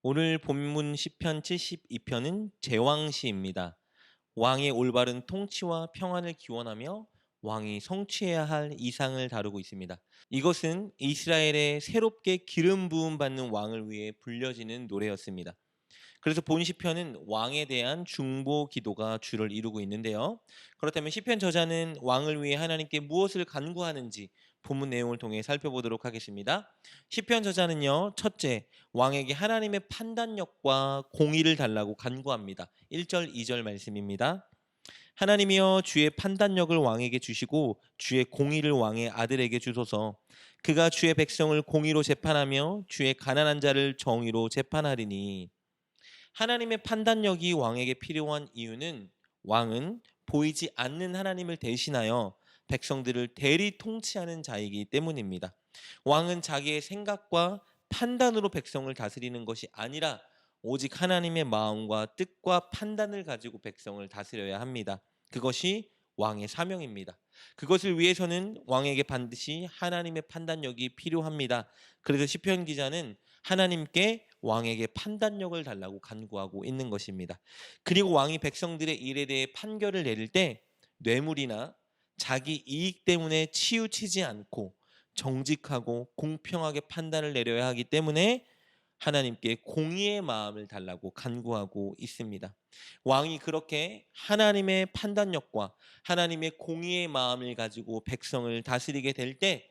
오늘 본문 시편 72편은 제왕시입니다. 왕의 올바른 통치와 평안을 기원하며 왕이 성취해야 할 이상을 다루고 있습니다. 이것은 이스라엘의 새롭게 기름 부음 받는 왕을 위해 불려지는 노래였습니다. 그래서 본 시편은 왕에 대한 중보 기도가 주를 이루고 있는데요. 그렇다면 시편 저자는 왕을 위해 하나님께 무엇을 간구하는지 본문 내용을 통해 살펴보도록 하겠습니다. 시편 저자는요, 첫째, 왕에게 하나님의 판단력과 공의를 달라고 간구합니다. 1절, 2절 말씀입니다. 하나님이여 주의 판단력을 왕에게 주시고 주의 공의를 왕의 아들에게 주소서. 그가 주의 백성을 공의로 재판하며 주의 가난한 자를 정의로 재판하리니. 하나님의 판단력이 왕에게 필요한 이유는 왕은 보이지 않는 하나님을 대신하여 백성들을 대리 통치하는 자이기 때문입니다. 왕은 자기의 생각과 판단으로 백성을 다스리는 것이 아니라 오직 하나님의 마음과 뜻과 판단을 가지고 백성을 다스려야 합니다. 그것이 왕의 사명입니다. 그것을 위해서는 왕에게 반드시 하나님의 판단력이 필요합니다. 그래서 시편 기자는 하나님께 왕에게 판단력을 달라고 간구하고 있는 것입니다. 그리고 왕이 백성들의 일에 대해 판결을 내릴 때 뇌물이나 자기 이익 때문에 치우치지 않고 정직하고 공평하게 판단을 내려야 하기 때문에 하나님께 공의의 마음을 달라고 간구하고 있습니다. 왕이 그렇게 하나님의 판단력과 하나님의 공의의 마음을 가지고 백성을 다스리게 될 때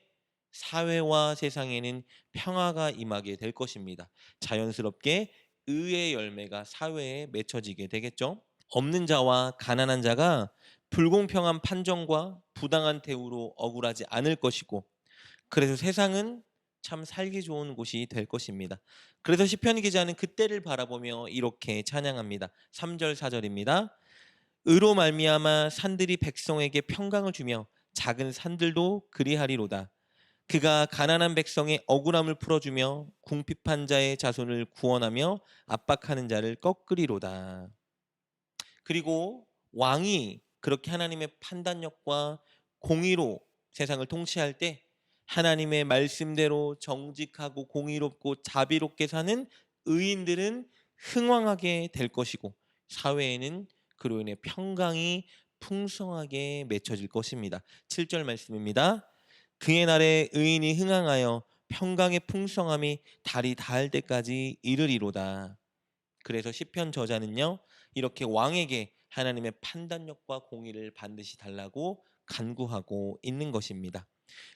사회와 세상에는 평화가 임하게 될 것입니다. 자연스럽게 의의 열매가 사회에 맺혀지게 되겠죠. 없는 자와 가난한 자가 불공평한 판정과 부당한 대우로 억울하지 않을 것이고, 그래서 세상은 참 살기 좋은 곳이 될 것입니다. 그래서 시편 기자는 그때를 바라보며 이렇게 찬양합니다. 3절 4절입니다. 의로 말미암아 산들이 백성에게 평강을 주며 작은 산들도 그리하리로다. 그가 가난한 백성의 억울함을 풀어주며 궁핍한 자의 자손을 구원하며 압박하는 자를 꺾으리로다. 그리고 왕이 그렇게 하나님의 판단력과 공의로 세상을 통치할 때 하나님의 말씀대로 정직하고 공의롭고 자비롭게 사는 의인들은 흥왕하게 될 것이고 사회에는 그로 인해 평강이 풍성하게 맺혀질 것입니다. 7절 말씀입니다. 그의 날에 의인이 흥왕하여 평강의 풍성함이 달이 닿을 때까지 이르리로다. 그래서 시편 저자는요, 이렇게 왕에게 하나님의 판단력과 공의를 반드시 달라고 간구하고 있는 것입니다.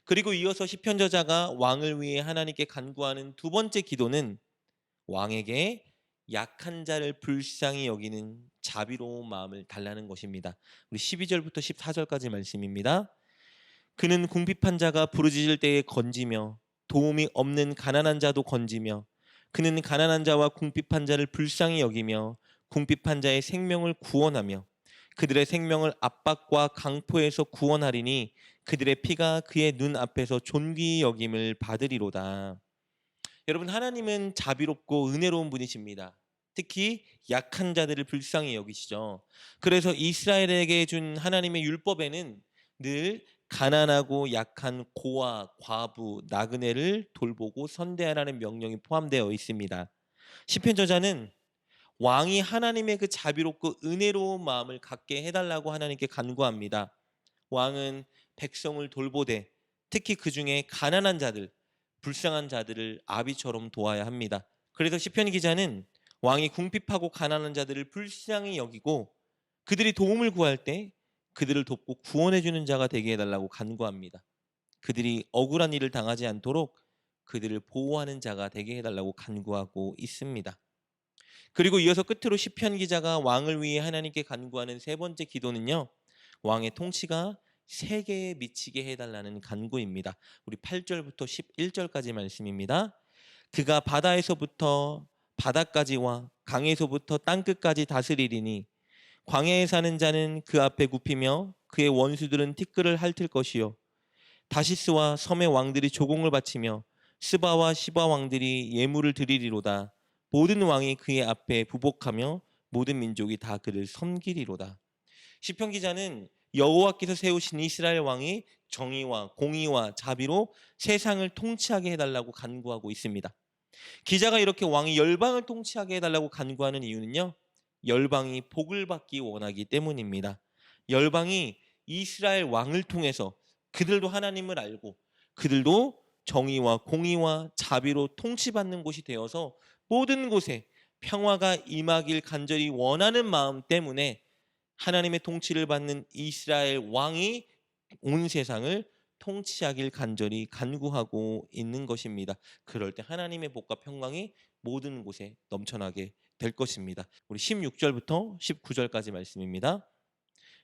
그리고 이어서 시편 저자가 왕을 위해 하나님께 간구하는 두 번째 기도는 왕에게 약한 자를 불쌍히 여기는 자비로운 마음을 달라는 것입니다. 우리 12절부터 14절까지 말씀입니다. 그는 궁핍한 자가 부르짖을 때에 건지며 도움이 없는 가난한 자도 건지며 그는 가난한 자와 궁핍한 자를 불쌍히 여기며 궁핍한 자의 생명을 구원하며 그들의 생명을 압박과 강포에서 구원하리니 그들의 피가 그의 눈 앞에서 존귀히 여김을 받으리로다. 여러분, 하나님은 자비롭고 은혜로운 분이십니다. 특히 약한 자들을 불쌍히 여기시죠. 그래서 이스라엘에게 준 하나님의 율법에는 늘 가난하고 약한 고아, 과부, 나그네를 돌보고 선대하라는 명령이 포함되어 있습니다. 시편 저자는 왕이 하나님의 그 자비롭고 은혜로운 마음을 갖게 해달라고 하나님께 간구합니다. 왕은 백성을 돌보되 특히 그 중에 가난한 자들, 불쌍한 자들을 아비처럼 도와야 합니다. 그래서 시편 기자는 왕이 궁핍하고 가난한 자들을 불쌍히 여기고 그들이 도움을 구할 때 그들을 돕고 구원해 주는 자가 되게 해달라고 간구합니다. 그들이 억울한 일을 당하지 않도록 그들을 보호하는 자가 되게 해달라고 간구하고 있습니다. 그리고 이어서 끝으로 시편 기자가 왕을 위해 하나님께 간구하는 세 번째 기도는요, 왕의 통치가 세계에 미치게 해달라는 간구입니다. 우리 8절부터 11절까지 말씀입니다. 그가 바다에서부터 바다까지와 강에서부터 땅끝까지 다스리리니 광야에 사는 자는 그 앞에 굽히며 그의 원수들은 티끌을 핥을 것이요 다시스와 섬의 왕들이 조공을 바치며 스바와 시바 왕들이 예물을 드리리로다. 모든 왕이 그의 앞에 부복하며 모든 민족이 다 그를 섬기리로다. 시편 기자는 여호와께서 세우신 이스라엘 왕이 정의와 공의와 자비로 세상을 통치하게 해달라고 간구하고 있습니다. 기자가 이렇게 왕이 열방을 통치하게 해달라고 간구하는 이유는요, 열방이 복을 받기 원하기 때문입니다. 열방이 이스라엘 왕을 통해서 그들도 하나님을 알고 그들도 정의와 공의와 자비로 통치받는 곳이 되어서 모든 곳에 평화가 임하길 간절히 원하는 마음 때문에 하나님의 통치를 받는 이스라엘 왕이 온 세상을 통치하길 간절히 간구하고 있는 것입니다. 그럴 때 하나님의 복과 평강이 모든 곳에 넘쳐나게 될 것입니다. 우리 16절부터 19절까지 말씀입니다.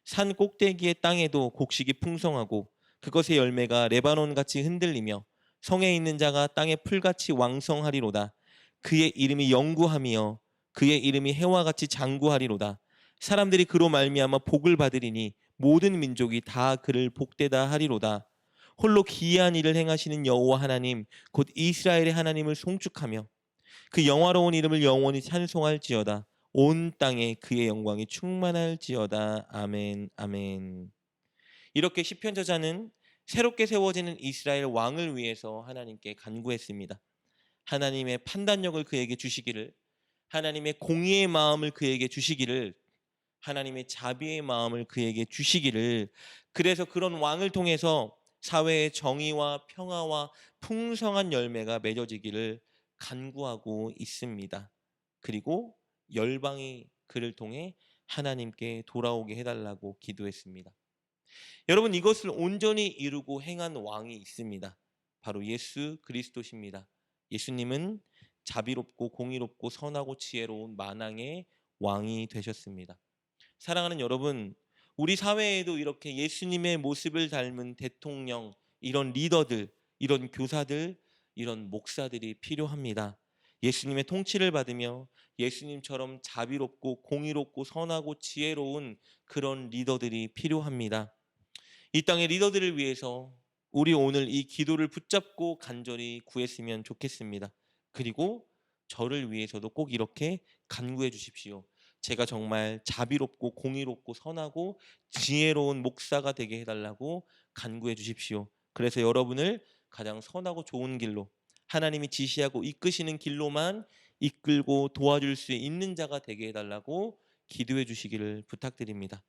산 꼭대기의 땅에도 곡식이 풍성하고 그것의 열매가 레바논같이 흔들리며 성에 있는 자가 땅의 풀같이 왕성하리로다. 그의 이름이 영구하며 그의 이름이 해와 같이 장구하리로다. 사람들이 그로 말미암아 복을 받으리니 모든 민족이 다 그를 복되다 하리로다. 홀로 기이한 일을 행하시는 여호와 하나님 곧 이스라엘의 하나님을 송축하며 그 영화로운 이름을 영원히 찬송할지어다. 온 땅에 그의 영광이 충만할지어다. 아멘. 아멘. 이렇게 시편 저자는 새롭게 세워지는 이스라엘 왕을 위해서 하나님께 간구했습니다. 하나님의 판단력을 그에게 주시기를, 하나님의 공의의 마음을 그에게 주시기를, 하나님의 자비의 마음을 그에게 주시기를, 그래서 그런 왕을 통해서 사회의 정의와 평화와 풍성한 열매가 맺어지기를 간구하고 있습니다. 그리고 열방이 그를 통해 하나님께 돌아오게 해달라고 기도했습니다. 여러분, 이것을 온전히 이루고 행한 왕이 있습니다. 바로 예수 그리스도십니다. 예수님은 자비롭고 공의롭고 선하고 지혜로운 만왕의 왕이 되셨습니다. 사랑하는 여러분, 우리 사회에도 이렇게 예수님의 모습을 닮은 대통령, 이런 리더들, 이런 교사들, 이런 목사들이 필요합니다. 예수님의 통치를 받으며 예수님처럼 자비롭고 공의롭고 선하고 지혜로운 그런 리더들이 필요합니다. 이 땅의 리더들을 위해서 우리 오늘 이 기도를 붙잡고 간절히 구했으면 좋겠습니다. 그리고 저를 위해서도 꼭 이렇게 간구해 주십시오. 제가 정말 자비롭고 공의롭고 선하고 지혜로운 목사가 되게 해달라고 간구해 주십시오. 그래서 여러분을 가장 선하고 좋은 길로, 하나님이 지시하고 이끄시는 길로만 이끌고 도와줄 수 있는 자가 되게 해달라고 기도해 주시기를 부탁드립니다.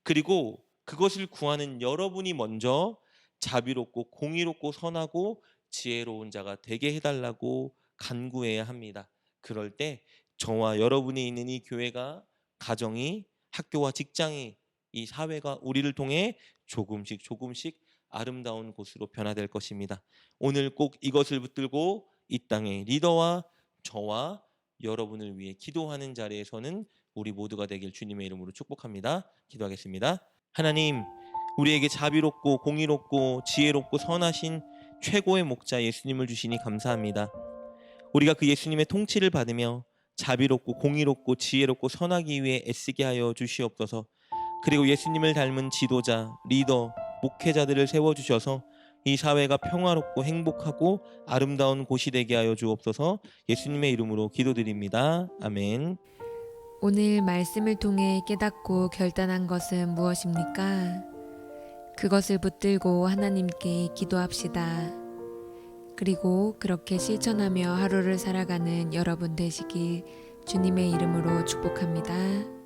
그리고 그것을 구하는 여러분이 먼저 자비롭고 공의롭고 선하고 지혜로운 자가 되게 해달라고 간구해야 합니다. 그럴 때 저와 여러분이 있는 이 교회가, 가정이, 학교와 직장이, 이 사회가 우리를 통해 조금씩 조금씩 아름다운 곳으로 변화될 것입니다. 오늘 꼭 이것을 붙들고 이 땅의 리더와 저와 여러분을 위해 기도하는 자리에서는 우리 모두가 되길 주님의 이름으로 축복합니다. 기도하겠습니다. 하나님, 우리에게 자비롭고 공의롭고 지혜롭고 선하신 최고의 목자 예수님을 주시니 감사합니다. 우리가 그 예수님의 통치를 받으며 자비롭고 공의롭고 지혜롭고 선하기 위해 애쓰게 하여 주시옵소서. 그리고 예수님을 닮은 지도자, 리더, 목회자들을 세워주셔서 이 사회가 평화롭고 행복하고 아름다운 곳이 되게 하여 주옵소서. 예수님의 이름으로 기도드립니다. 아멘. 오늘 말씀을 통해 깨닫고 결단한 것은 무엇입니까? 그것을 붙들고 하나님께 기도합시다. 그리고 그렇게 실천하며 하루를 살아가는 여러분 되시길 주님의 이름으로 축복합니다.